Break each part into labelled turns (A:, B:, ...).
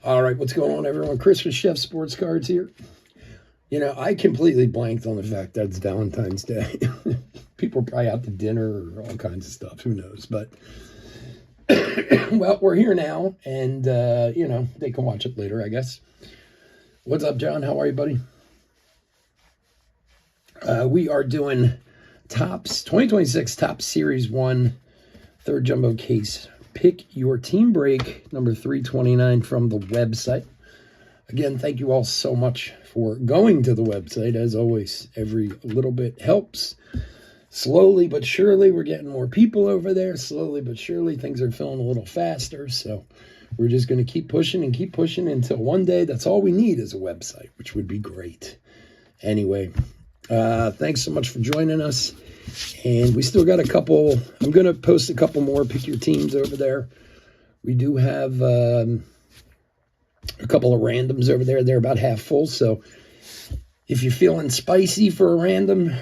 A: All right, what's going on, everyone? Chris with Chef Sports Cards here. You know, I completely blanked on the fact that it's Valentine's Day. People are probably out to dinner or all kinds of stuff. Who knows? But, well, we're here now, and, you know, they can watch it later, I guess. What's up, John? How are you, buddy? We are doing Topps 2026 Topps Series 1 third jumbo case. Pick your team break, number 329 from the website. Again, thank you all so much for going to the website. As always, every little bit helps. Slowly but surely, we're getting more people over there. Slowly but surely, things are filling a little faster. So we're just going to keep pushing until one day that's all we need is a website, which would be great. Anyway, thanks so much for joining us. And we still got a couple. I'm going to post a couple more pick your teams over there. We do have a couple of randoms over there. They're about half full. So if you're feeling spicy for a random,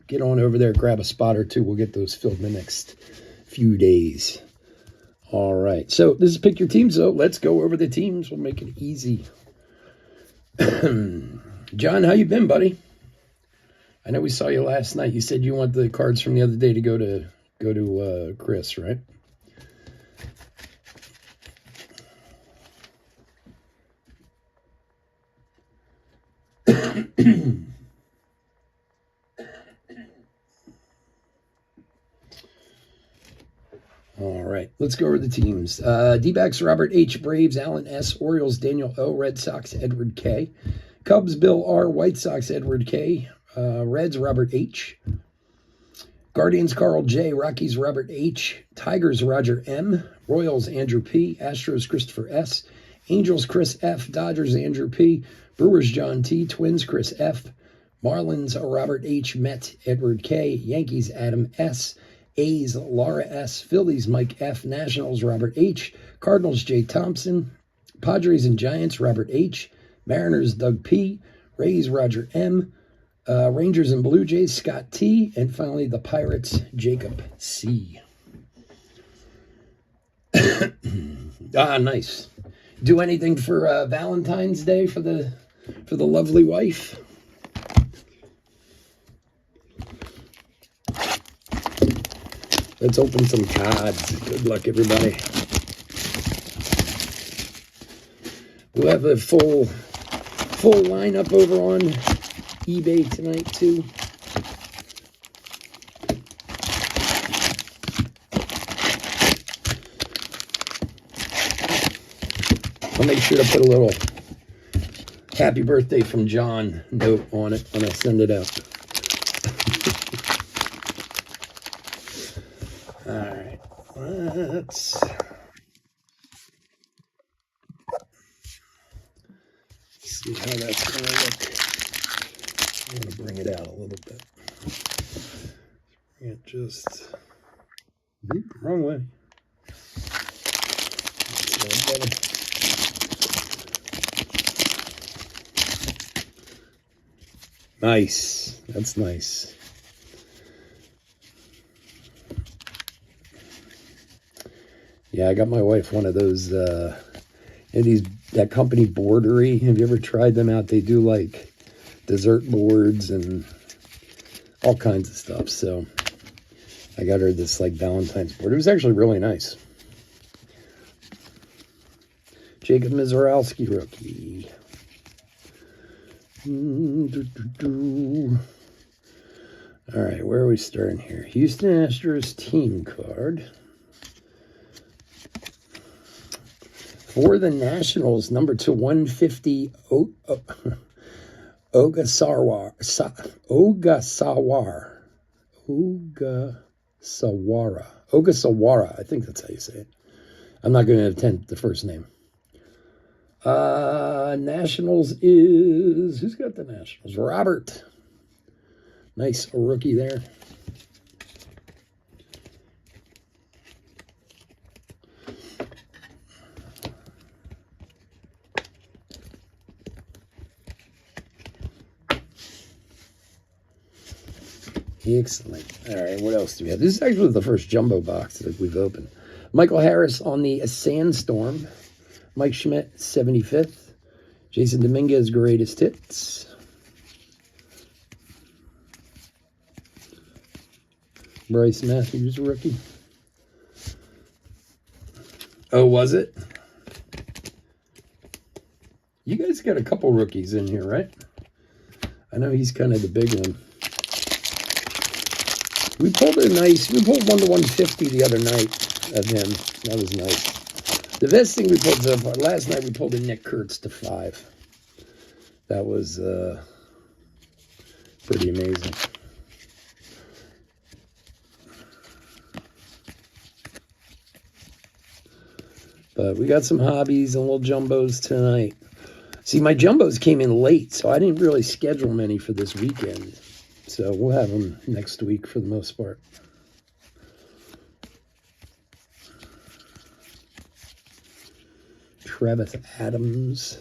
A: get on over there, grab a spot or two. We'll get those filled in the next few days. All right. So this is pick your teams. So let's go over the teams. We'll make it easy. John, how you been, buddy? I know we saw you last night. You said you want the cards from the other day to go to Chris, right? All right, let's go over the teams. D-backs, Robert H. Braves, Alan S. Orioles, Daniel O. Red Sox, Edward K. Cubs, Bill R. White Sox, Edward K. Reds, Robert H. Guardians, Carl J. Rockies, Robert H. Tigers, Roger M. Royals, Andrew P. Astros, Christopher S. Angels, Chris F. Dodgers, Andrew P. Brewers, John T. Twins, Chris F. Marlins, Robert H. Mets, Edward K. Yankees, Adam S. A's, Laura S. Phillies, Mike F. Nationals, Robert H. Cardinals, Jay Thompson. Padres and Giants, Robert H. Mariners, Doug P. Rays, Roger M. Rangers and Blue Jays, Scott T. And finally, the Pirates, Jacob C. Nice. Do anything for Valentine's Day for the lovely wife? Let's open some cards. Good luck, everybody. We'll have a full lineup over on eBay tonight too. I'll make sure to put a little happy birthday from John note on it when I send it out. All right, let's see how that's going to look. I'm going to bring it out a little bit. Bring it just wrong way. Nice. That's nice. Yeah, I got my wife one of those that company Boardery. Have you ever tried them out? They do like dessert boards and all kinds of stuff. So I got her this like Valentine's board. It was actually really nice. Jacob Mizorowski rookie. All right, where are we starting here? Houston Astros team card. For the Nationals, number 2/150, Ogasawara. I think that's how you say it. I'm not going to attempt the first name. Nationals is, who's got the Nationals? Robert. Nice, a rookie there. Excellent. All right, what else do we have? This is actually the first jumbo box that we've opened. Michael Harris on the Sandstorm. Mike Schmidt, 75th. Jason Dominguez, greatest hits. Bryce Matthews, rookie. Oh, was it? You guys got a couple rookies in here, right? I know he's kind of the big one. We pulled one to 150 the other night of him. That was nice. The best thing we pulled so far, last night we pulled a Nick Kurtz to 5. That was pretty amazing. But we got some hobbies and little jumbos tonight. See, my jumbos came in late, so I didn't really schedule many for this weekend. So we'll have them next week for the most part. Travis Adams.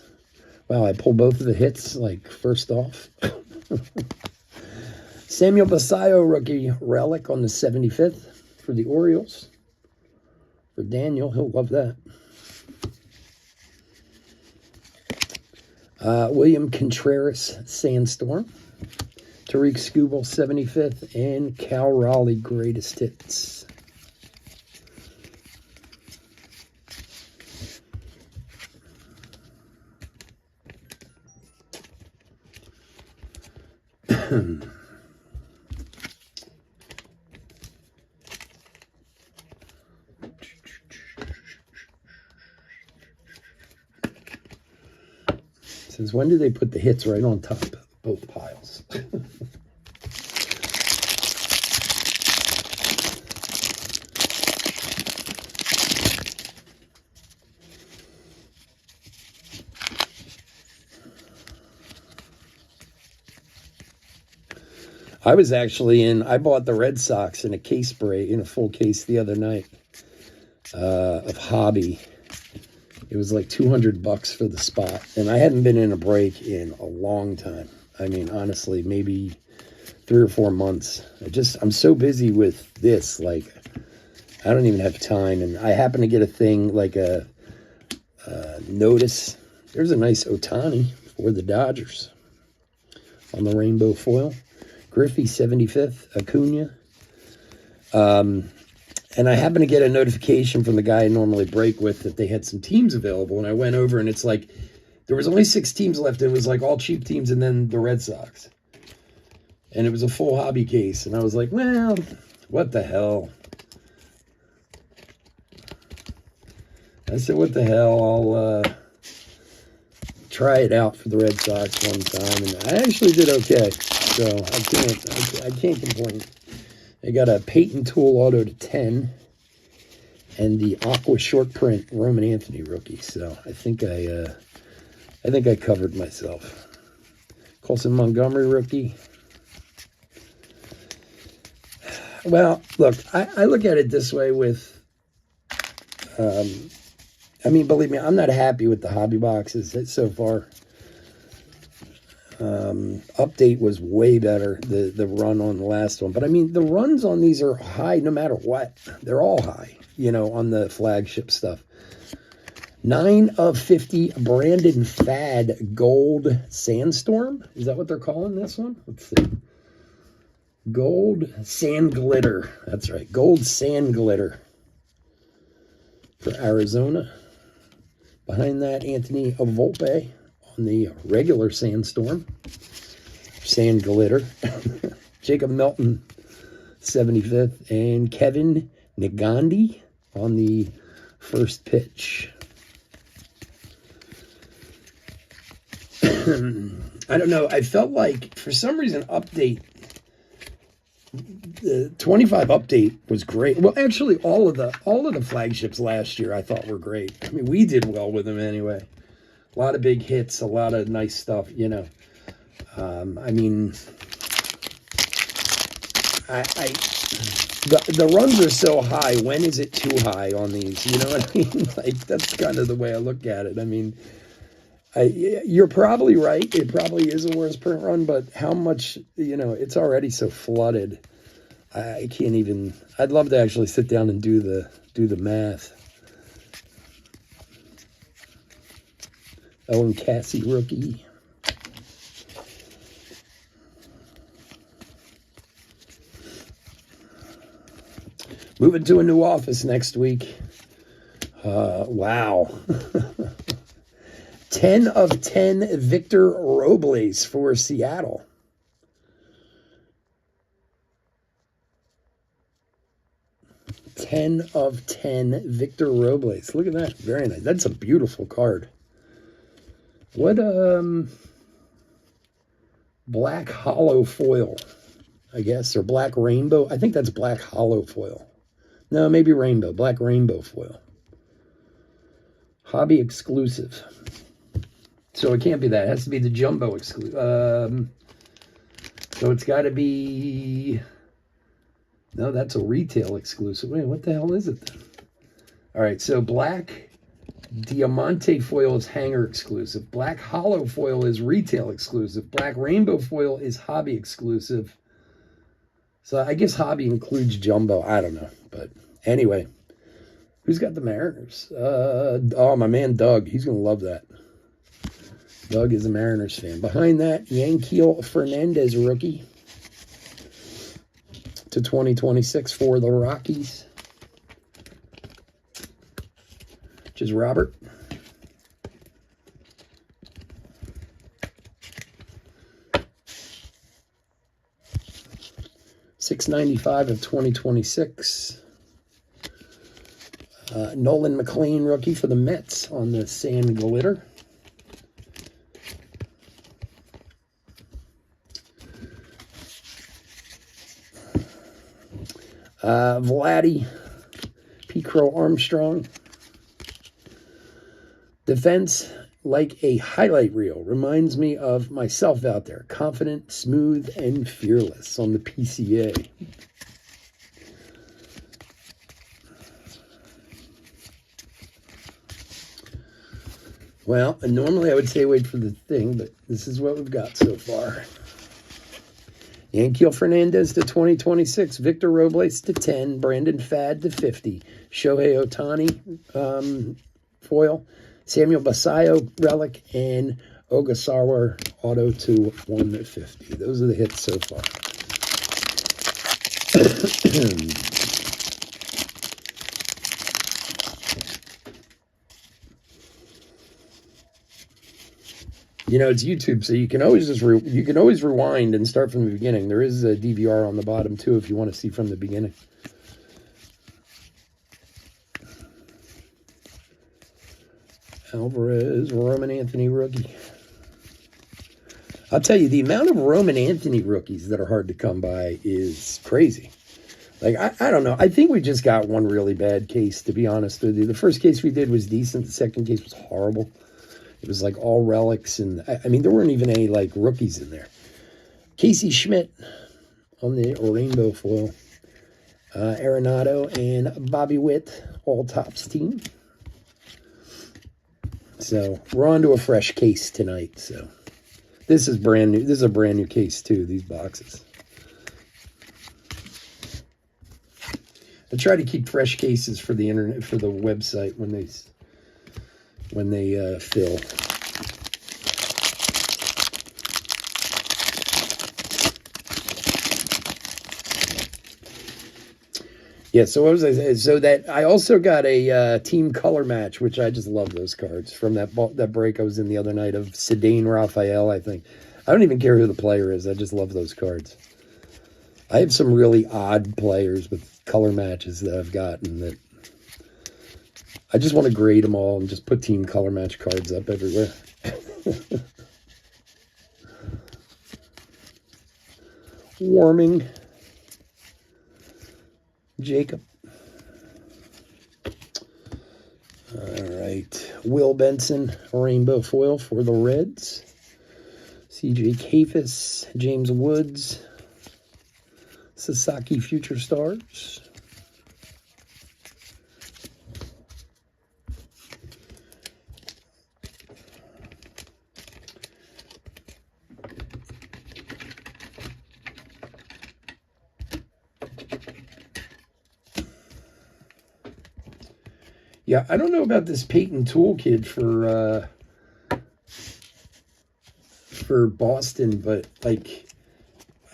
A: Wow, I pulled both of the hits, like, first off. Samuel Basayo, rookie relic on the 75th for the Orioles. For Daniel, he'll love that. William Contreras, Sandstorm. Tariq Skubal, 75th. And Cal Raleigh, greatest hits. Since when do they put the hits right on top of both piles? I was actually I bought the Red Sox in a case break, in a full case the other night of Hobby. It was like $200 for the spot. And I hadn't been in a break in a long time. I mean, honestly, maybe 3 or 4 months. I'm so busy with this, like, I don't even have time. And I happen to get a thing, like a notice. There's a nice Ohtani for the Dodgers on the rainbow foil. Griffey, 75th. Acuna. And I happened to get a notification from the guy I normally break with that they had some teams available. And I went over and it's like, there was only 6 teams left. It was like all cheap teams and then the Red Sox. And it was a full hobby case. And I was like, well, what the hell? I said, what the hell? I'll try it out for the Red Sox one time. And I actually did okay. So I can't complain. I got a Peyton Tool auto to 10 and the Aqua short print Roman Anthony rookie. So I think I covered myself. Colson Montgomery rookie. Well, look, I look at it this way with, I mean, believe me, I'm not happy with the hobby boxes so far. Update was way better, the run on the last one. But, I mean, the runs on these are high no matter what. They're all high, you know, on the flagship stuff. 9 of 50 Brandon Fad Gold Sandstorm. Is that what they're calling this one? Let's see. Gold Sand Glitter. That's right. Gold Sand Glitter for Arizona. Behind that, Anthony Volpe on the regular Sandstorm. Sand Glitter. Jacob Melton, 75th. And Kevin Negandhi on the first pitch. I don't know. I felt like, for some reason, Update, the 25 Update was great. Well, actually, all of the flagships last year I thought were great. I mean, we did well with them anyway. A lot of big hits, a lot of nice stuff, you know. I mean, the runs are so high. When is it too high on these? You know what I mean? Like, that's kind of the way I look at it. I mean, you're probably right. It probably is a worst print run, but how much, you know, it's already so flooded. I can't even, I'd love to actually sit down and do the math. Ellen Cassie rookie. Moving to a new office next week. Wow. 10 of 10 Victor Robles for Seattle. Ten of 10 Victor Robles. Look at that. Very nice. That's a beautiful card. What black hollow foil, I guess, or black rainbow. I think that's black hollow foil. No, maybe rainbow. Black rainbow foil. Hobby exclusive. So it can't be that. It has to be the jumbo exclusive. So it's got to be... No, that's a retail exclusive. Wait, what the hell is it then? All right, so black Diamante foil is hanger exclusive. Black hollow foil is retail exclusive. Black rainbow foil is hobby exclusive. So I guess hobby includes jumbo. I don't know. But anyway, who's got the Mariners? Oh, my man Doug. He's going to love that. Doug is a Mariners fan. Behind that, Yanquiel Fernandez rookie to 2026 for the Rockies, which is Robert. $6.95 of 2026. Nolan McLean rookie for the Mets on the sand glitter. Vladdy P-Crow Armstrong. Defense like a highlight reel. Reminds me of myself out there. Confident, smooth, and fearless on the PCA. Well, normally I would say wait for the thing, but this is what we've got so far. Yanquiel Fernandez to 2026, Victor Robles to 10, Brandon Pfaadt to 50, Shohei Ohtani foil, Samuel Basallo relic, and Ogasawara auto to 150. Those are the hits so far. You know, it's YouTube, so you can always just rewind and start from the beginning. There is a DVR on the bottom too if you want to see from the beginning. Alvarez, Roman Anthony rookie. I'll tell you, the amount of Roman Anthony rookies that are hard to come by is crazy. Like, I don't know. I think we just got one really bad case, to be honest with you. The first case we did was decent. The second case was horrible. It was like all relics, and I mean, there weren't even any like rookies in there. Casey Schmidt on the rainbow foil. Arenado and Bobby Witt, all tops team. So we're on to a fresh case tonight. So this is brand new. This is a brand new case too, these boxes. I try to keep fresh cases for the internet, for the website when they fill. Yeah, so what was I saying? So that I also got a team color match, which I just love those cards from that break I was in the other night of Ceddanne Raphael, I think. I don't even care who the player is. I just love those cards. I have some really odd players with color matches that I've gotten that I just want to grade them all and just put team color match cards up everywhere. Warming. Jacob. All right. Will Benson, rainbow foil for the Reds. CJ Kafis, James Woods, Sasaki Future Stars. Yeah, I don't know about this Peyton Tool kid for for Boston, but like,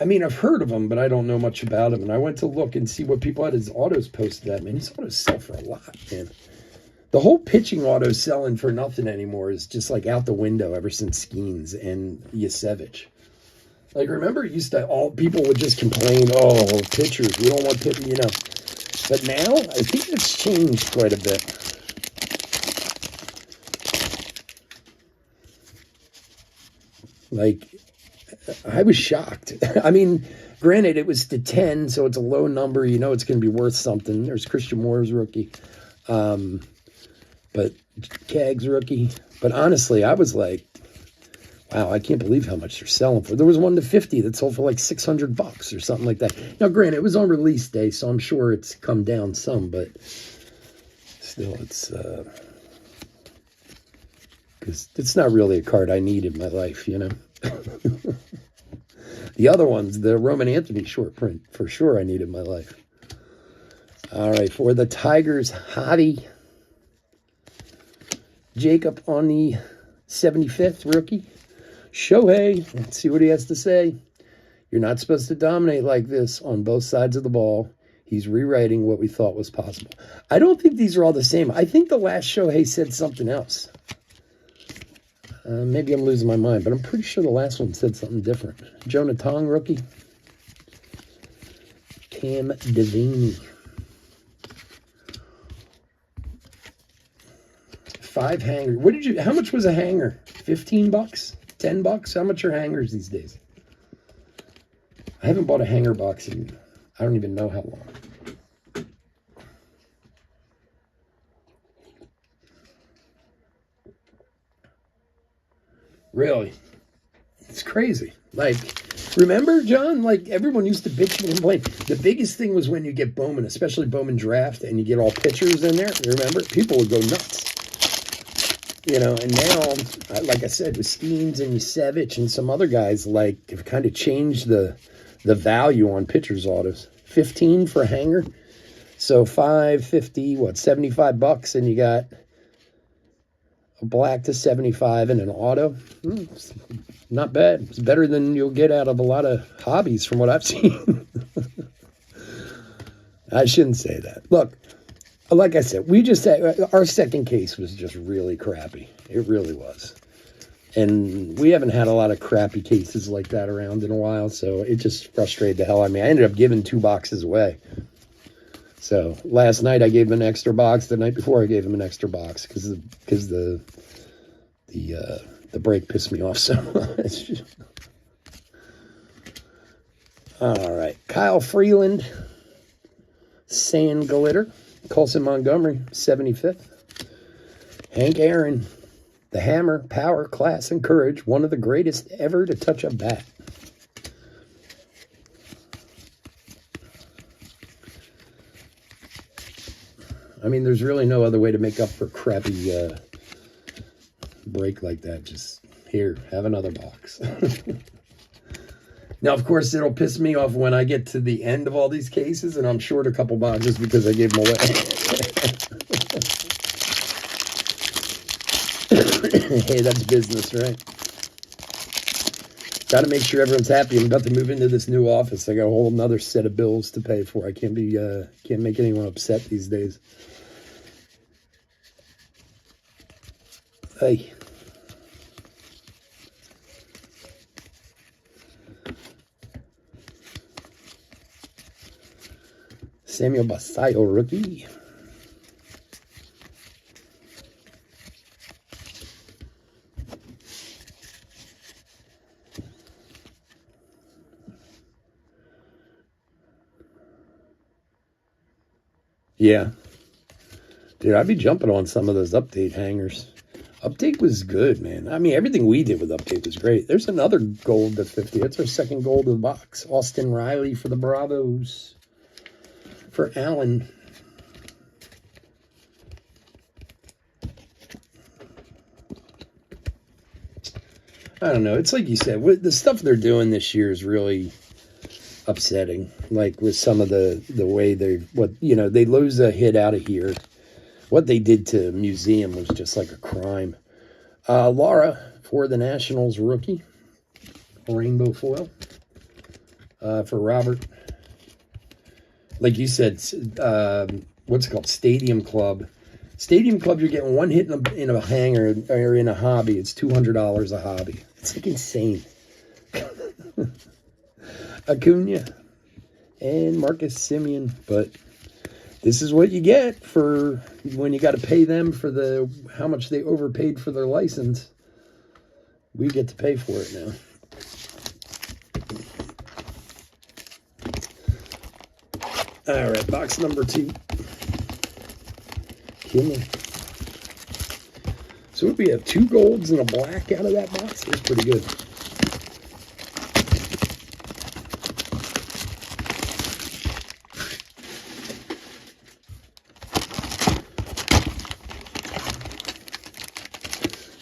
A: I mean, I've heard of him, but I don't know much about him. And I went to look and see what people had his autos posted at. Man, his autos sell for a lot, man. The whole pitching auto selling for nothing anymore is just like out the window ever since Skeens and Yasevich. Like, remember, it used to, all people would just complain, oh, pitchers, we don't want pitching, you know. But now, I think it's changed quite a bit. Like, I was shocked. I mean, granted, it was to 10, so it's a low number. You know it's going to be worth something. There's Christian Moore's rookie. But Kag's rookie. But honestly, I was like, wow, I can't believe how much they're selling for. There was one to 50 that sold for like $600 or something like that. Now, granted, it was on release day, so I'm sure it's come down some, but still, it's because it's not really a card I need in my life, you know. The other ones, the Roman Anthony short print, for sure I need in my life. All right, for the Tigers, Hottie. Jacob on the 75th rookie. Shohei, let's see what he has to say. You're not supposed to dominate like this on both sides of the ball. He's rewriting what we thought was possible. I don't think these are all the same. I think the last Shohei said something else. Maybe I'm losing my mind, but I'm pretty sure the last one said something different. Jonah Tong rookie. Cam Devaney. 5 hangers. What did you? How much was a hanger? $15? $10? How much are hangers these days? I haven't bought a hanger box in I don't even know how long. Really? It's crazy. Like, remember, John? Like, everyone used to bitch and complain. The biggest thing was when you get Bowman, especially Bowman draft, and you get all pitchers in there. Remember? People would go nuts. You know, and now, like I said, with Steens and Yasevich and some other guys, like, have kind of changed the value on pitchers' autos. 15 for a hanger. So 550, what, $75, and you got a black to 75 and an auto. It's not bad. It's better than you'll get out of a lot of hobbies from what I've seen. I shouldn't say that. Look, like I said, we just had, our second case was just really crappy. It really was. And we haven't had a lot of crappy cases like that around in a while, so it just frustrated the hell out of me. I ended up giving 2 boxes away. So last night I gave him an extra box. The night before I gave him an extra box because the break pissed me off so much. All right, Kyle Freeland, Sand Glitter, Colson Montgomery, 75th. Hank Aaron, the hammer, power, class, and courage, one of the greatest ever to touch a bat. I mean, there's really no other way to make up for crappy break like that. Just, here, have another box. Now, of course, it'll piss me off when I get to the end of all these cases, and I'm short a couple boxes because I gave them away. Hey, that's business, right? Got to make sure everyone's happy. I'm about to move into this new office. I got a whole another set of bills to pay for. I can't make anyone upset these days. Hey. Samuel Basayo, rookie. Yeah. Dude, I'd be jumping on some of those Update hangers. Update was good, man. I mean, everything we did with Update was great. There's another gold to 50. That's our second gold of the box. Austin Riley for the Bravos. For Allen. I don't know. It's like you said, the stuff they're doing this year is really upsetting. Like with some of the way they lose a hit out of here. What they did to Museum was just like a crime. Laura for the Nationals rookie. rainbow foil for Robert. Like you said, what's it called? Stadium Club. Stadium Club, you're getting one hit in a hanger or in a hobby. It's $200 a hobby. It's like insane. Acuna and Marcus Semien, but this is what you get for when you got to pay them for how much they overpaid for their license. We get to pay for it now. All right, box number 2. Killer. So we have 2 golds and a black out of that box. That's pretty good.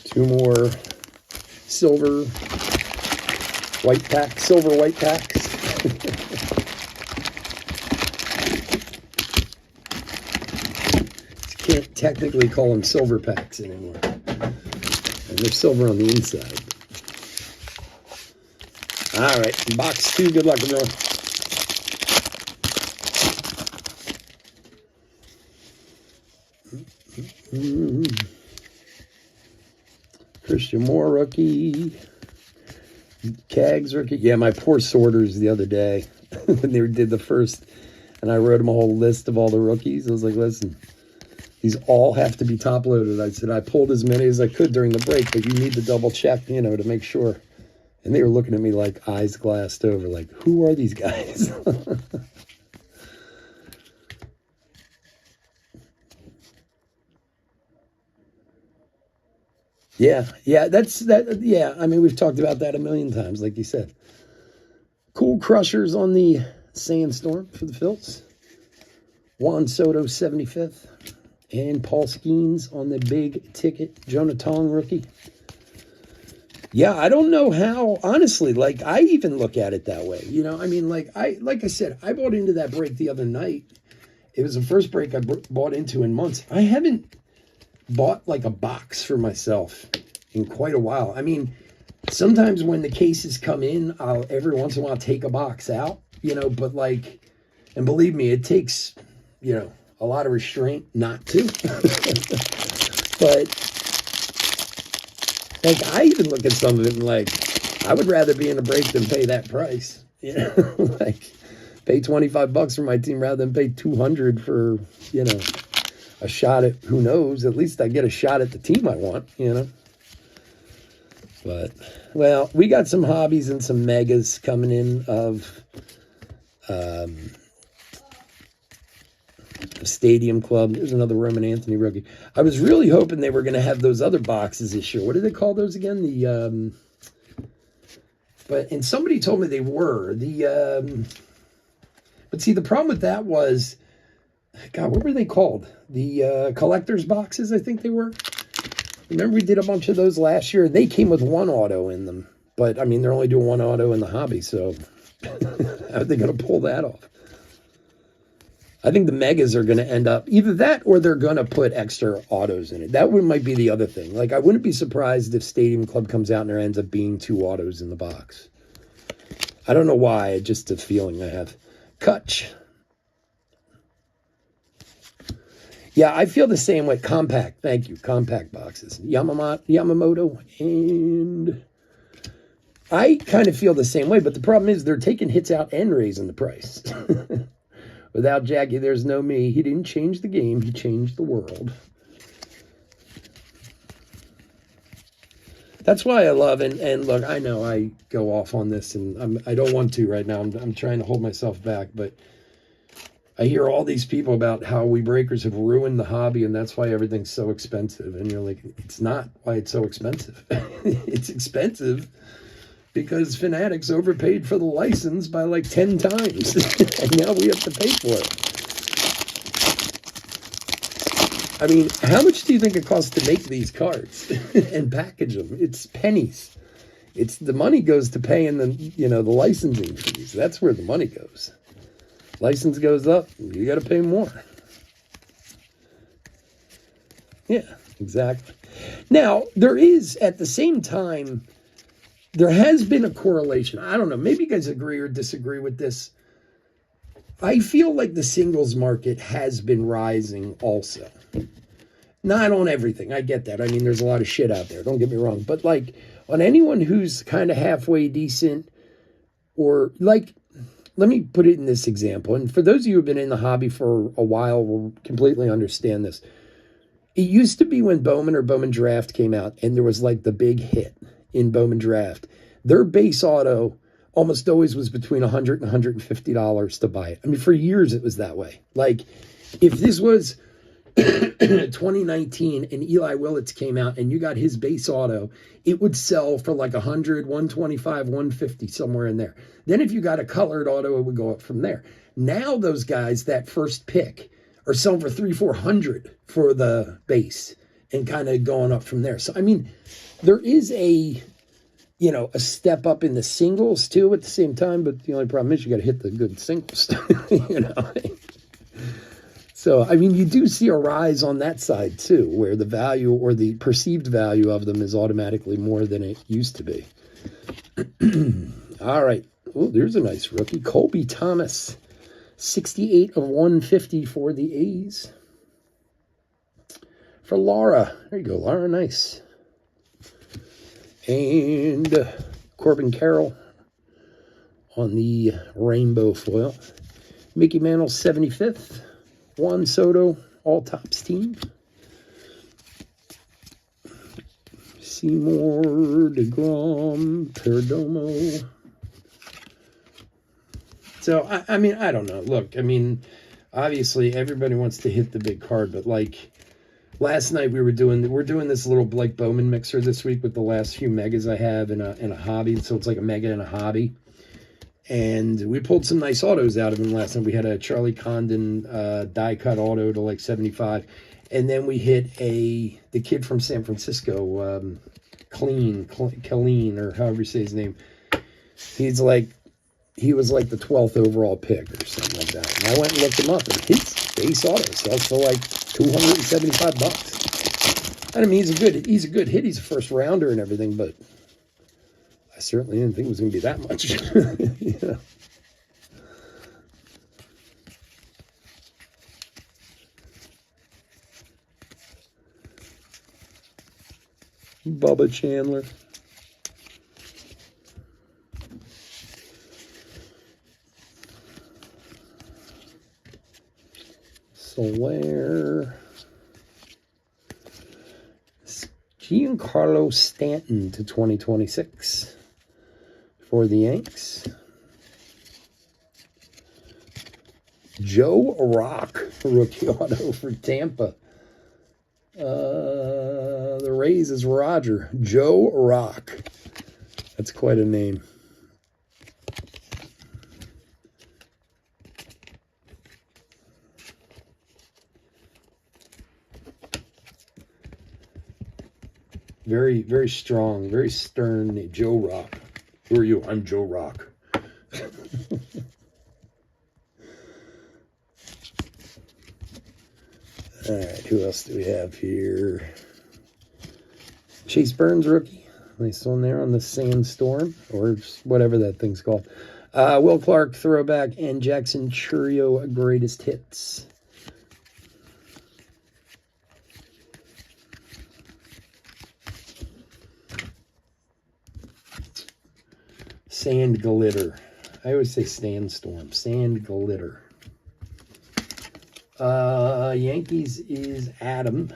A: Two more silver white packs, silver white packs. Can't technically call them silver packs anymore. And they're silver on the inside. All right, box 2. Good luck, everyone. Christian Moore rookie. Cags rookie. Yeah, my poor sorters the other day when they did the first, and I wrote them a whole list of all the rookies. I was like, listen, these all have to be top loaded. I said I pulled as many as I could during the break, but you need to double check, to make sure. And they were looking at me like eyes glassed over, like, who are these guys? Yeah, that's that. Yeah, I mean, we've talked about that a million times, like you said. Cool Crushers on the Sandstorm for the Phils. Juan Soto, 75th. And Paul Skeens on the big ticket. Jonah Tong rookie. Yeah, I don't know how, honestly, like, I even look at it that way. I mean, like I said, I bought into that break the other night. It was the first break I bought into in months. I haven't bought like a box for myself in quite a while. I mean, sometimes when the cases come in, I'll every once in a while take a box out, but like, and believe me, it takes, a lot of restraint not to. But like, I even look at some of it and like, I would rather be in a break than pay that price, like pay $25 for my team rather than pay $200 for, a shot at, who knows, at least I get a shot at the team I want, But, well, we got some hobbies and some megas coming in of Stadium Club. There's another Roman Anthony rookie. I was really hoping they were going to have those other boxes this year. What do they call those again? And somebody told me they were. But see, the problem with that was, God, what were they called? The collector's boxes, I think they were. Remember we did a bunch of those last year? They came with one auto in them. But, I mean, they're only doing one auto in the hobby, so how are they going to pull that off? I think the megas are going to end up, either that or they're going to put extra autos in it. That might be the other thing. Like, I wouldn't be surprised if Stadium Club comes out and there ends up being 2 autos in the box. I don't know why, just a feeling I have. Kutch. Yeah, I feel the same way. Compact, thank you. Compact boxes. Yamamoto, and I kind of feel the same way, but the problem is they're taking hits out and raising the price. Without Jackie, there's no me. He didn't change the game. He changed the world. That's why I love, and look, I know I go off on this, and I don't want to right now. I'm trying to hold myself back, but I hear all these people about how we breakers have ruined the hobby, and that's why everything's so expensive. And you're like, it's not why it's so expensive. It's expensive because Fanatics overpaid for the license by like 10 times. And now we have to pay for it. I mean, how much do you think it costs to make these cards and package them? It's pennies. The money goes to paying the licensing fees. That's where the money goes. License goes up, you got to pay more. Yeah, exactly. Now, there is, at the same time, there has been a correlation. I don't know. Maybe you guys agree or disagree with this. I feel like the singles market has been rising also. Not on everything. I get that. I mean, there's a lot of shit out there. Don't get me wrong. But like on anyone who's kind of halfway decent, or like, let me put it in this example. And for those of you who have been in the hobby for a while will completely understand this. It used to be when Bowman or Bowman Draft came out and there was like the big hit in Bowman Draft. Their base auto almost always was between $100 and $150 to buy it. I mean, for years it was that way. Like, if this was 2019 and Eli Willits came out and you got his base auto, it would sell for like 100, 125, 150, somewhere in there. Then if you got a colored auto, it would go up from there. Now those guys, that first pick, are selling for $300-400 for the base and kind of going up from there. So, I mean, there is a step up in the singles too at the same time, but the only problem is you got to hit the good singles, So, I mean, you do see a rise on that side too, where the value or the perceived value of them is automatically more than it used to be. All right. Oh, there's a nice rookie. Colby Thomas, 68 of 150 for the A's. For Laura. There you go, Laura. Nice. And Corbin Carroll on the rainbow foil. Mickey Mantle, 75th. Juan Soto, all tops team. Seymour, DeGrom, Perdomo. So, I mean, I don't know. Look, I mean, obviously everybody wants to hit the big card, but like last night we're doing this little Blake Bowman mixer this week with the last few megas I have in a hobby. So it's like a mega and a hobby. And we pulled some nice autos out of him last night. We had a Charlie Condon die cut auto to like 75. And then we hit the kid from San Francisco, Colleen, or however you say his name. He was like the 12th overall pick or something like that. And I went and looked him up, and his base auto sells for like $275. I mean, he's a good hit. He's a first rounder and everything, but I certainly didn't think it was going to be that much. Yeah. Bubba Chandler. Soler. Giancarlo Stanton to 2026 for the Yanks. Joe Rock, rookie auto for Tampa. The Rays is Roger. Joe Rock. That's quite a name. Very, very strong, very stern name. Joe Rock. Who are you? I'm Joe Rock. All right, who else do we have here? Chase Burns, rookie. Nice one there on the Sandstorm, or whatever that thing's called. Will Clark, throwback, and Jackson Churio, greatest hits. Sand glitter. I always say Sandstorm. Sand glitter. Yankees is Adam.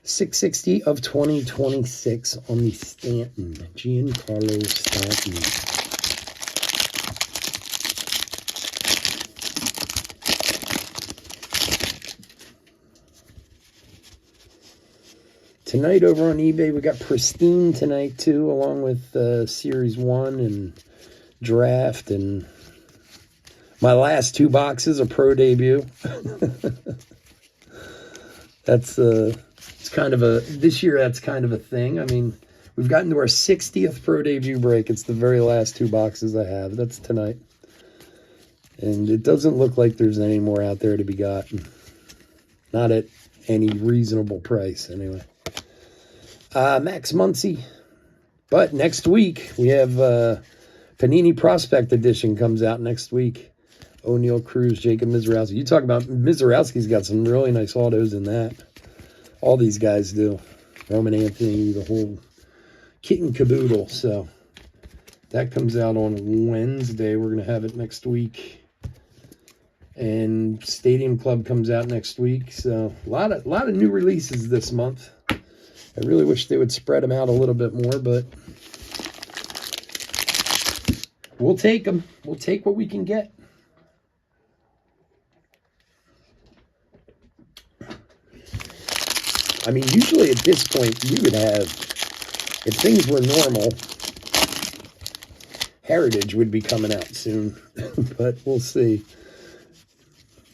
A: .660 of 2026 on the Stanton. Giancarlo Stanton. Tonight over on eBay, we got Pristine tonight, too, along with Series 1 and Draft. And my last two boxes, a Pro Debut. It's kind of this year that's kind of a thing. I mean, we've gotten to our 60th Pro Debut break. It's the very last two boxes I have. That's tonight. And it doesn't look like there's any more out there to be gotten. Not at any reasonable price, anyway. Max Muncy. But next week, we have Panini Prospect Edition comes out next week. O'Neill Cruz, Jacob Mizorowski. You talk about Mizorowski's got some really nice autos in that. All these guys do. Roman Anthony, the whole kit and caboodle. So that comes out on Wednesday. We're going to have it next week. And Stadium Club comes out next week. So a lot of new releases this month. I really wish they would spread them out a little bit more, but we'll take them. We'll take what we can get. I mean, usually at this point, you would have, if things were normal, Heritage would be coming out soon. But we'll see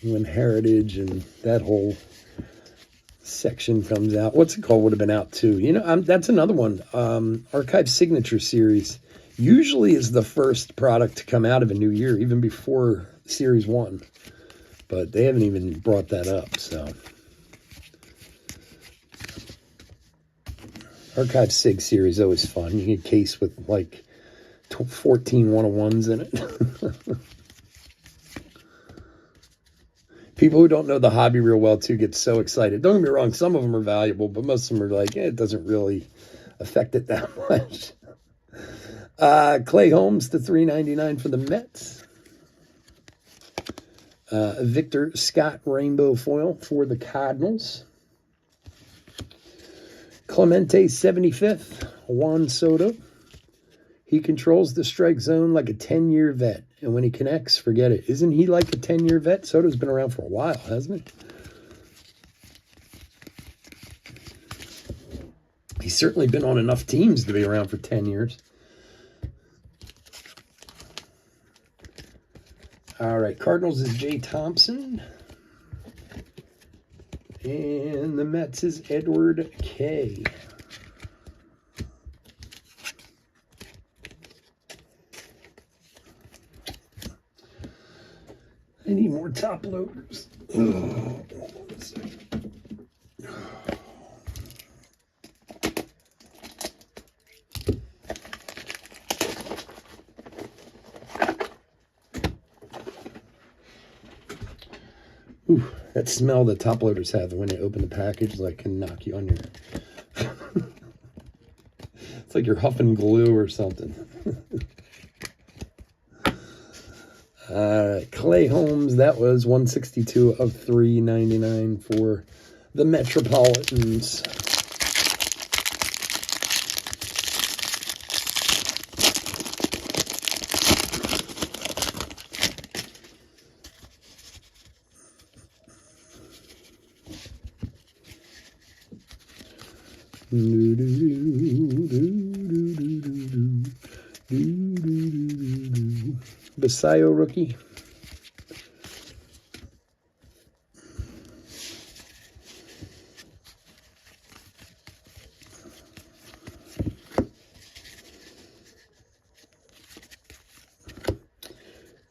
A: when Heritage and that whole section comes out. What's it called? Would have been out too. You know, that's another one. Archive Signature Series usually is the first product to come out of a new year, even before Series 1. But they haven't even brought that up, so... Archive Sig series always fun. You get a case with like 14 101s in it. People who don't know the hobby real well too get so excited. Don't get me wrong, some of them are valuable, but most of them are like, it doesn't really affect it that much. Clay Holmes to $3.99 for the Mets. Victor Scott Rainbow Foil for the Cardinals. Clemente 75th, Juan Soto. He controls the strike zone like a 10-year vet. And when he connects, forget it. Isn't he like a 10-year vet? Soto's been around for a while, hasn't he? He's certainly been on enough teams to be around for 10 years. All right, Cardinals is Jay Thompson. And the Mets is Edward K. I need more top loaders. Hold on a second. Ooh, that smell that top loaders have when they open the package like can knock you on your... It's like you're huffing glue or something. Clay Holmes, that was 162 of 399 for the Metropolitans. Basayo rookie.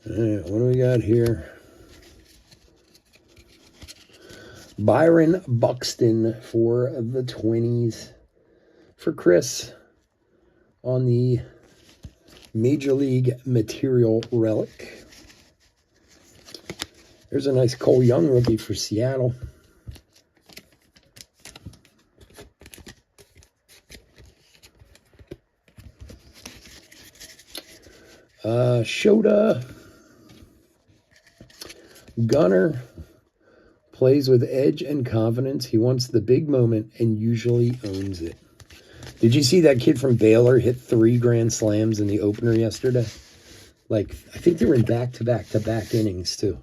A: All right, what do we got here? Byron Buxton for the 20s for Chris on the Major League Material Relic. There's a nice Cole Young rookie for Seattle. Shota. Gunner. Plays with edge and confidence. He wants the big moment and usually owns it. Did you see that kid from Baylor hit 3 grand slams in the opener yesterday? Like, I think they were in back-to-back innings, too.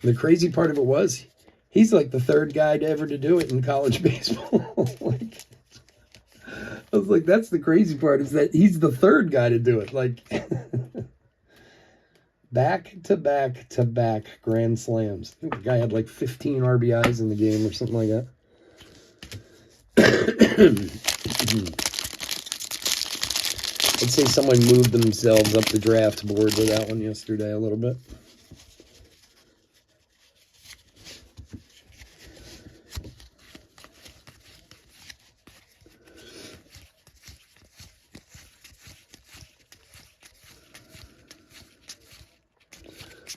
A: And the crazy part of it was, he's like the 3rd guy ever to do it in college baseball. Like, I was like, that's the crazy part, is that he's the 3rd guy to do it. Like, back-to-back grand slams. I think the guy had like 15 RBIs in the game or something like that. I'd say someone moved themselves up the draft board with that one yesterday a little bit.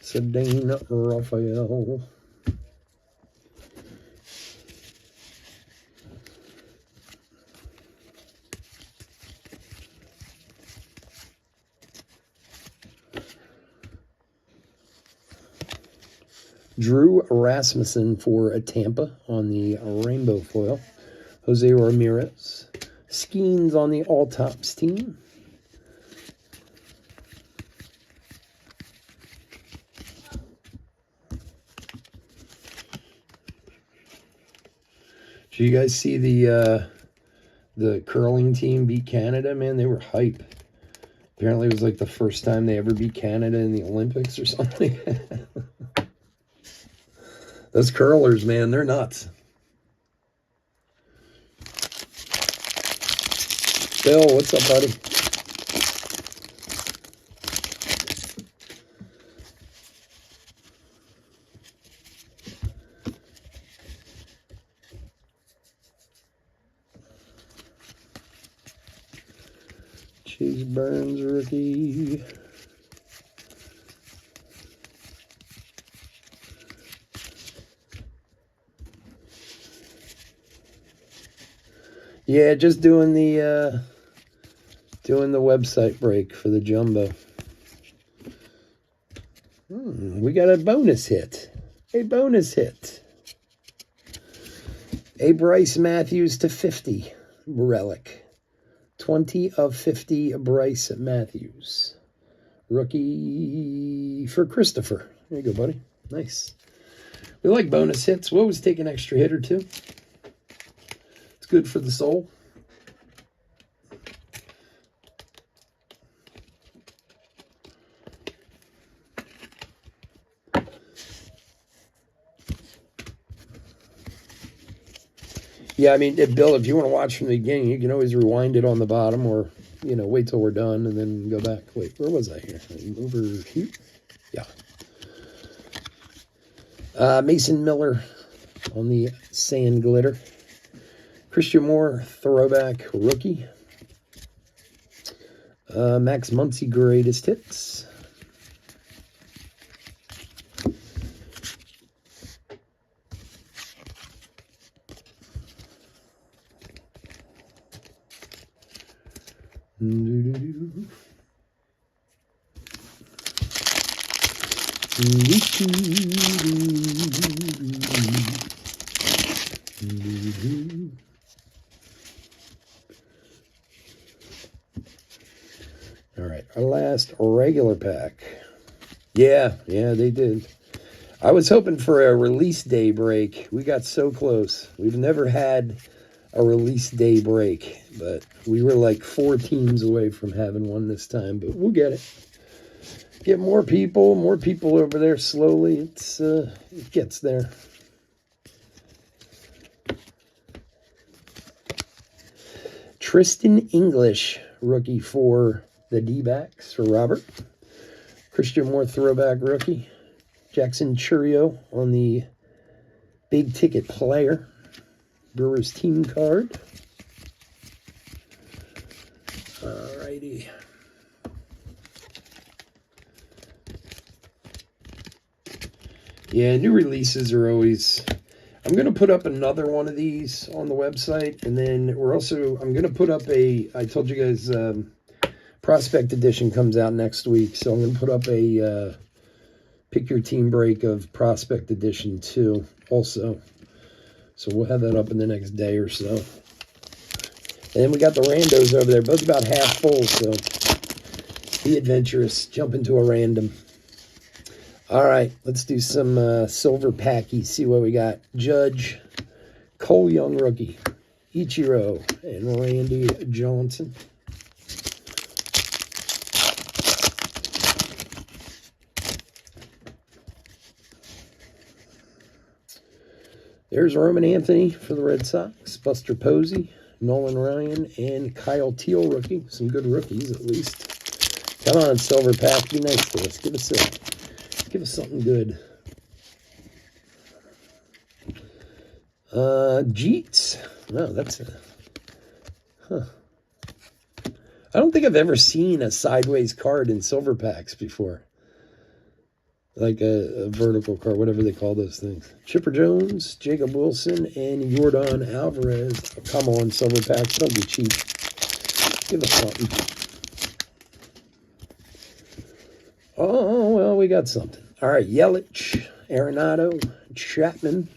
A: Ceddanne Raphael. Drew Rasmussen for Tampa on the rainbow foil. Jose Ramirez. Skeens on the all-tops team. Did you guys see the curling team beat Canada? Man, they were hype. Apparently it was like the first time they ever beat Canada in the Olympics or something. Those curlers, man, they're nuts. Bill, what's up, buddy? Chase Burns rookie. Yeah, just doing the website break for the jumbo. We got a bonus hit. A bonus hit. A Bryce Matthews to 50 relic. 20 of 50 Bryce Matthews. Rookie for Christopher. There you go, buddy. Nice. We like bonus hits. We'll always take an extra hit or two. It's good for the soul. Yeah, I mean, Bill, if you want to watch from the beginning, you can always rewind it on the bottom or, you know, wait till we're done and then go back. Wait, where was I here? Over here? Yeah. Mason Miller on the sand glitter. Christian Moore, throwback rookie. Max Muncy, greatest hits. All right, our last regular pack. Yeah, they did. I was hoping for a release day break. We got so close. We've never had a release day break, but we were like 4 teams away from having one this time, but we'll get it. Get more people over there slowly. It gets there. Tristan English, rookie for the D-backs for Robert. Christian Moore, throwback rookie. Jackson Churio on the big ticket player. Brewers team card. Alrighty. Yeah, new releases are always... I'm going to put up another one of these on the website, and then I'm going to put up I told you guys, Prospect Edition comes out next week, so I'm going to put up a Pick Your Team break of Prospect Edition 2 also. So we'll have that up in the next day or so. And then we got the randos over there, both about half full, so be adventurous. Jump into a random. All right, let's do some silver packy, see what we got. Judge, Cole Young rookie, Ichiro, and Randy Johnson. There's Roman Anthony for the Red Sox, Buster Posey, Nolan Ryan, and Kyle Teal rookie. Some good rookies, at least. Come on, silver pack, be nice to us. Give us something good. Jeets. No, that's I don't think I've ever seen a sideways card in silver packs before. like a vertical card, whatever they call those things. Chipper Jones, Jacob Wilson, and Jordan Alvarez. Oh, come on, silver packs. Don't be cheap. Give us something. Oh, well, we got something. All right, Yelich, Arenado, Chapman.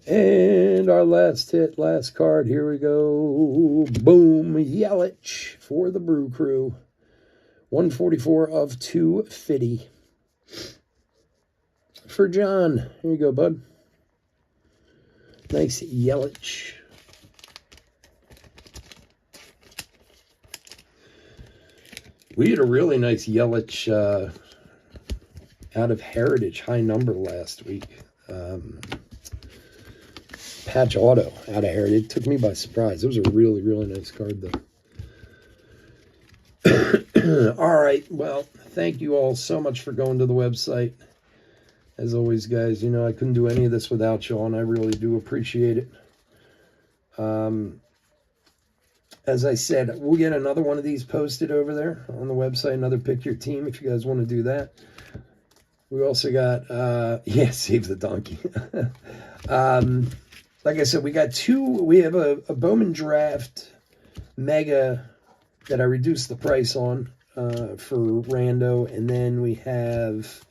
A: And our last hit, last card. Here we go. Boom. Yelich for the Brew Crew. 144 of 250. For John. Here you go, bud. Nice Yelich. We had a really nice Yelich out of Heritage, high number last week. Patch auto out of Heritage. It took me by surprise. It was a really, really nice card, though. All right. Well, thank you all so much for going to the website. As always, guys, you know, I couldn't do any of this without you all, and I really do appreciate it. As I said, we'll get another one of these posted over there on the website, another Pick Your Team, if you guys want to do that. We also got, yeah, Save the Donkey. Like I said, we got we have a Bowman Draft Mega that I reduced the price on for Rando, and then we have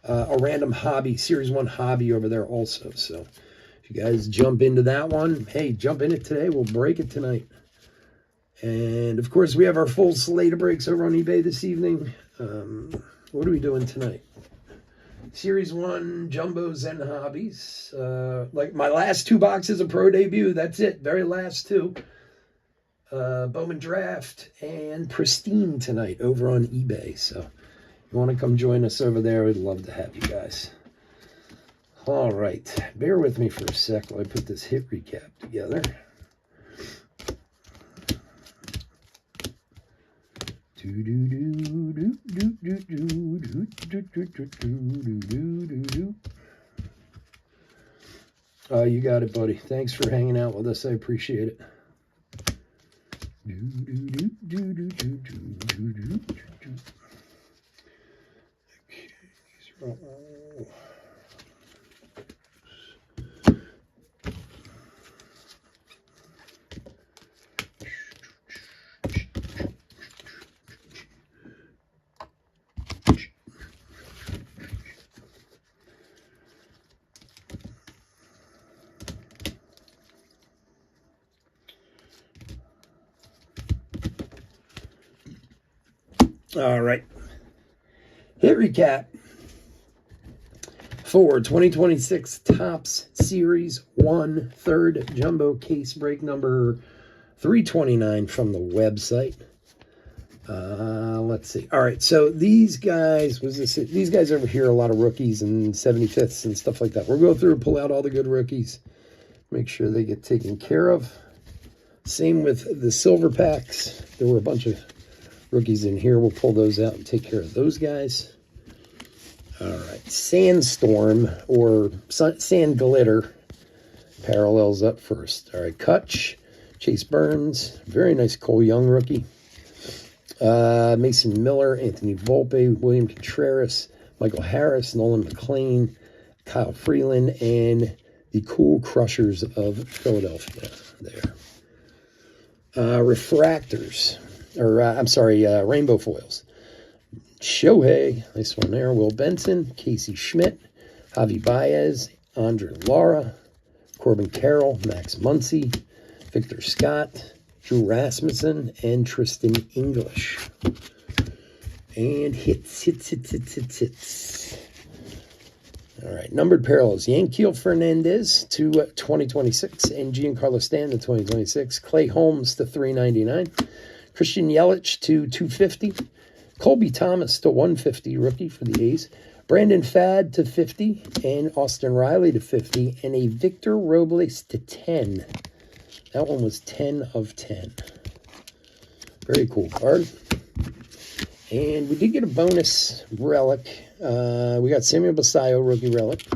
A: a random hobby, Series 1 hobby over there also. So if you guys jump into that one, hey, jump in it today. We'll break it tonight. And, of course, we have our full slate of breaks over on eBay this evening. What are we doing tonight? Series 1 Jumbos and Hobbies. Like my last 2 boxes of Pro Debut. That's it. Very last 2. Bowman Draft and Pristine tonight over on eBay. So if you want to come join us over there, we'd love to have you guys. All right. Bear with me for a sec while I put this hit recap together. You got it, buddy. Thanks for hanging out with us. I appreciate it. All right. Hit recap for 2026 Topps Series 1 third jumbo case break number 329 from the website. Let's see. All right, so these guys, these guys over here, a lot of rookies and 75ths and stuff like that. We'll go through and pull out all the good rookies, make sure they get taken care of. Same with the silver packs. There were a bunch of rookies in here. We'll pull those out and take care of those guys. All right. Sandstorm or Sand Glitter parallels up first. All right. Kutch, Chase Burns. Very nice Cole Young rookie. Mason Miller, Anthony Volpe, William Contreras, Michael Harris, Nolan McLean, Kyle Freeland, and the Cool Crushers of Philadelphia there. Refractors. Rainbow foils. Shohei, nice one there. Will Benson, Casey Schmidt, Javi Baez, Andre Lara, Corbin Carroll, Max Muncy, Victor Scott, Drew Rasmussen, and Tristan English. And hits. All right, numbered parallels. Yanquiel Fernandez to 2026, and Giancarlo Stanton to 2026. Clay Holmes to 399. Christian Yelich to 250. Colby Thomas to 150, rookie for the A's. Brandon Fad to 50, and Austin Riley to 50, and a Victor Robles to 10. That one was 10 of 10. Very cool card. And we did get a bonus relic. We got Samuel Basallo, rookie relic.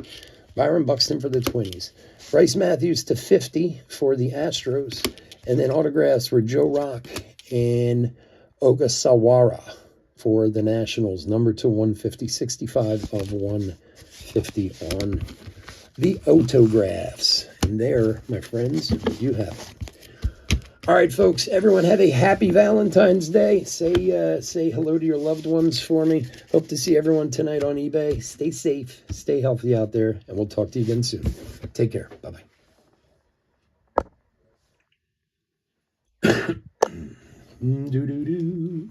A: Byron Buxton for the Twins. Bryce Matthews to 50 for the Astros. And then autographs for Joe Rock and Ogasawara for the Nationals. Number to 150, 65 of 150 on the autographs. And there, my friends, you have it. All right, folks, everyone have a happy Valentine's Day. Say hello to your loved ones for me. Hope to see everyone tonight on eBay. Stay safe, stay healthy out there, and we'll talk to you again soon. Take care. Bye-bye. Do-do-do.